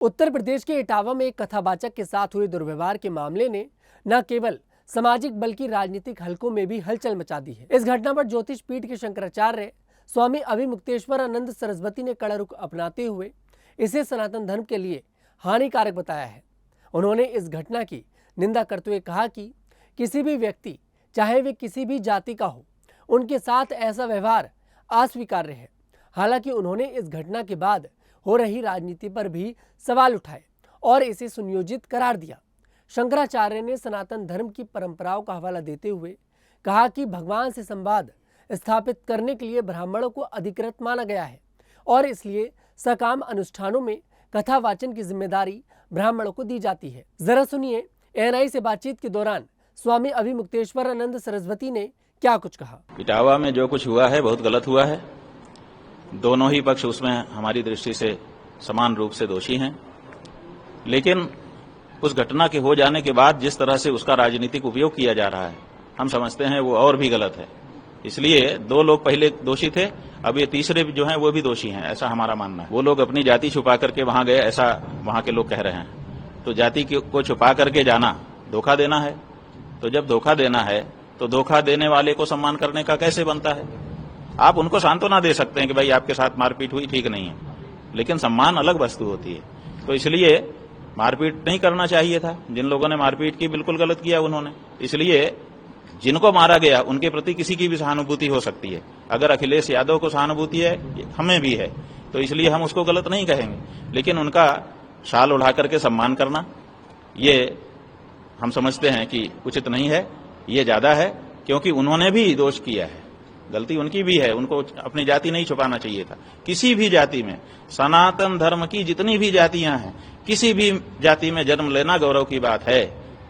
उत्तर प्रदेश के इटावा में एक कथावाचक के साथ हुए दुर्व्यवहार के मामले ने न केवल सामाजिक बल्कि राजनीतिक हलकों में भी हलचल मचा दी है। इस घटना पर ज्योतिष पीठ के शंकराचार्य स्वामी अभिमुक्तेश्वरानंद सरस्वती ने कड़ा रुख अपनाते हुए इसे सनातन धर्म के लिए हानिकारक बताया है। उन्होंने इस घटना की निंदा करते हुए कहा कि किसी भी व्यक्ति, चाहे वे किसी भी जाति का हो, उनके साथ ऐसा व्यवहार अस्वीकार्य है। हालांकि उन्होंने इस घटना के बाद हो रही राजनीति पर भी सवाल उठाए और इसे सुनियोजित करार दिया। शंकराचार्य ने सनातन धर्म की परंपराओं का हवाला देते हुए कहा कि भगवान से संवाद स्थापित करने के लिए ब्राह्मणों को अधिकृत माना गया है और इसलिए सकाम अनुष्ठानों में कथा वाचन की जिम्मेदारी ब्राह्मणों को दी जाती है। जरा सुनिए एएनआई से बातचीत के दौरान स्वामी अभिमुक्तेश्वरानंद सरस्वती ने क्या कुछ कहा। इटावा में जो कुछ हुआ है बहुत गलत हुआ है। दोनों ही पक्ष उसमें हमारी दृष्टि से समान रूप से दोषी हैं, लेकिन उस घटना के हो जाने के बाद जिस तरह से उसका राजनीतिक उपयोग किया जा रहा है, हम समझते हैं वो और भी गलत है। इसलिए दो लोग पहले दोषी थे, अब ये तीसरे जो हैं वो भी दोषी हैं, ऐसा हमारा मानना है। वो लोग अपनी जाति छुपा करके वहां गए, ऐसा वहां के लोग कह रहे हैं। तो जाति को छुपा करके जाना धोखा देना है। तो जब धोखा देना है तो धोखा देने वाले को सम्मान करने का कैसे बनता है? आप उनको सांत्वना दे सकते हैं कि भाई आपके साथ मारपीट हुई, ठीक नहीं है, लेकिन सम्मान अलग वस्तु होती है। तो इसलिए मारपीट नहीं करना चाहिए था। जिन लोगों ने मारपीट की बिल्कुल गलत किया उन्होंने। इसलिए जिनको मारा गया उनके प्रति किसी की भी सहानुभूति हो सकती है। अगर अखिलेश यादव को सहानुभूति है, हमें भी है, तो इसलिए हम उसको गलत नहीं कहेंगे, लेकिन उनका शाल उड़ा करके सम्मान करना ये हम समझते हैं कि उचित नहीं है। ये ज्यादा है, क्योंकि उन्होंने भी दोष किया है, गलती उनकी भी है। उनको अपनी जाति नहीं छुपाना चाहिए था। किसी भी जाति में, सनातन धर्म की जितनी भी जातियां हैं, किसी भी जाति में जन्म लेना गौरव की बात है।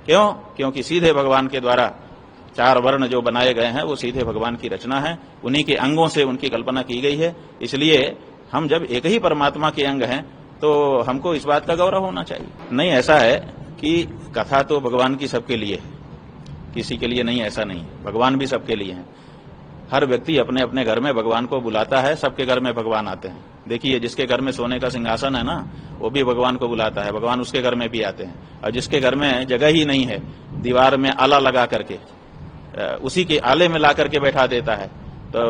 क्यों? क्योंकि सीधे भगवान के द्वारा 4 वर्ण जो बनाए गए हैं वो सीधे भगवान की रचना है, उन्हीं के अंगों से उनकी कल्पना की गई है। इसलिए हम जब एक ही परमात्मा के अंग हैं तो हमको इस बात का गौरव होना चाहिए। नहीं, ऐसा है कि कथा तो भगवान की सबके लिए है, किसी के लिए नहीं, ऐसा नहीं। भगवान भी सबके लिए है। हर व्यक्ति अपने अपने घर में भगवान को बुलाता है, सबके घर में भगवान आते हैं। देखिए, जिसके घर में सोने का सिंहासन है ना, वो भी भगवान को बुलाता है, भगवान उसके घर में भी आते हैं। और जिसके घर में जगह ही नहीं है, दीवार में आला लगा करके उसी के आले में ला करके बैठा देता है, तो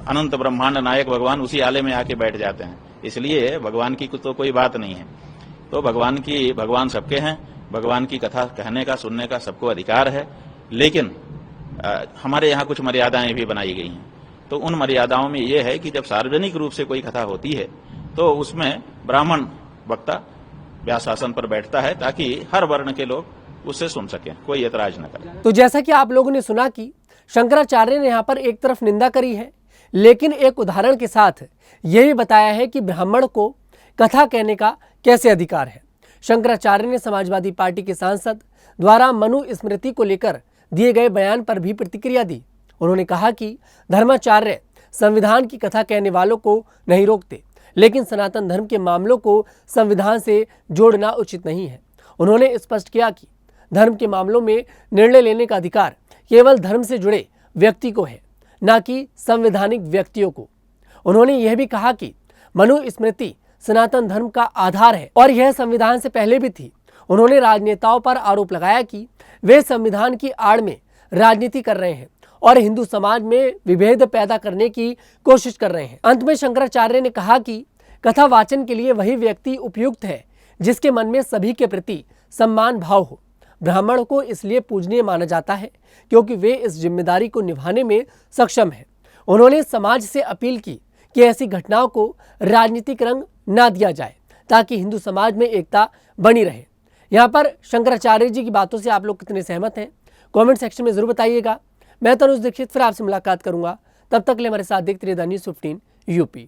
अनंत ब्रह्मांड नायक भगवान उसी आले में आके बैठ जाते हैं। इसलिए भगवान की तो कोई बात नहीं है। तो भगवान सबके हैं। भगवान की कथा कहने का, सुनने का सबको अधिकार है, लेकिन हमारे यहाँ कुछ मर्यादाएं भी बनाई गई हैं। तो उन मर्यादाओं में यह है कि जब सार्वजनिक रूप से कोई कथा होती है तो उसमें ब्राह्मण वक्ता व्यासासन पर बैठता है, ताकि हर वर्ण के लोग उससे सुन सकें, कोई ऐतराज न करे। तो जैसा कि आप लोगों ने सुना कि शंकराचार्य ने यहाँ पर एक तरफ निंदा करी है, लेकिन एक उदाहरण के साथ यही बताया है कि ब्राह्मण को कथा कहने का कैसे अधिकार है। शंकराचार्य ने समाजवादी पार्टी के सांसद द्वारा मनु स्मृति को लेकर दिए गए बयान पर भी प्रतिक्रिया दी। उन्होंने कहा कि धर्माचार्य संविधान की कथा कहने वालों को नहीं रोकते, लेकिन सनातन धर्म के मामलों को संविधान से जोड़ना उचित नहीं है। उन्होंने स्पष्ट किया कि धर्म के मामलों में निर्णय लेने का अधिकार केवल धर्म से जुड़े व्यक्ति को है, न कि संवैधानिक व्यक्तियों को। उन्होंने यह भी कहा कि मनु स्मृति सनातन धर्म का आधार है और यह संविधान से पहले भी थी। उन्होंने राजनेताओं पर आरोप लगाया कि वे संविधान की आड़ में राजनीति कर रहे हैं और हिंदू समाज में विभेद पैदा करने की कोशिश कर रहे हैं। अंत में शंकराचार्य ने कहा कि कथा वाचन के लिए वही व्यक्ति उपयुक्त है जिसके मन में सभी के प्रति सम्मान भाव हो। ब्राह्मण को इसलिए पूजनीय माना जाता है क्योंकि वे इस जिम्मेदारी को निभाने में सक्षम है। उन्होंने समाज से अपील की कि ऐसी घटनाओं को राजनीतिक रंग न दिया जाए, ताकि हिंदू समाज में एकता बनी रहे। यहाँ पर शंकराचार्य जी की बातों से आप लोग कितने सहमत हैं, कमेंट सेक्शन में जरूर बताइएगा। मैं तनुज दीक्षित फिर आपसे मुलाकात करूंगा। तब तक के लिए हमारे साथ देखते रहिए द न्यूज़ 15 यूपी।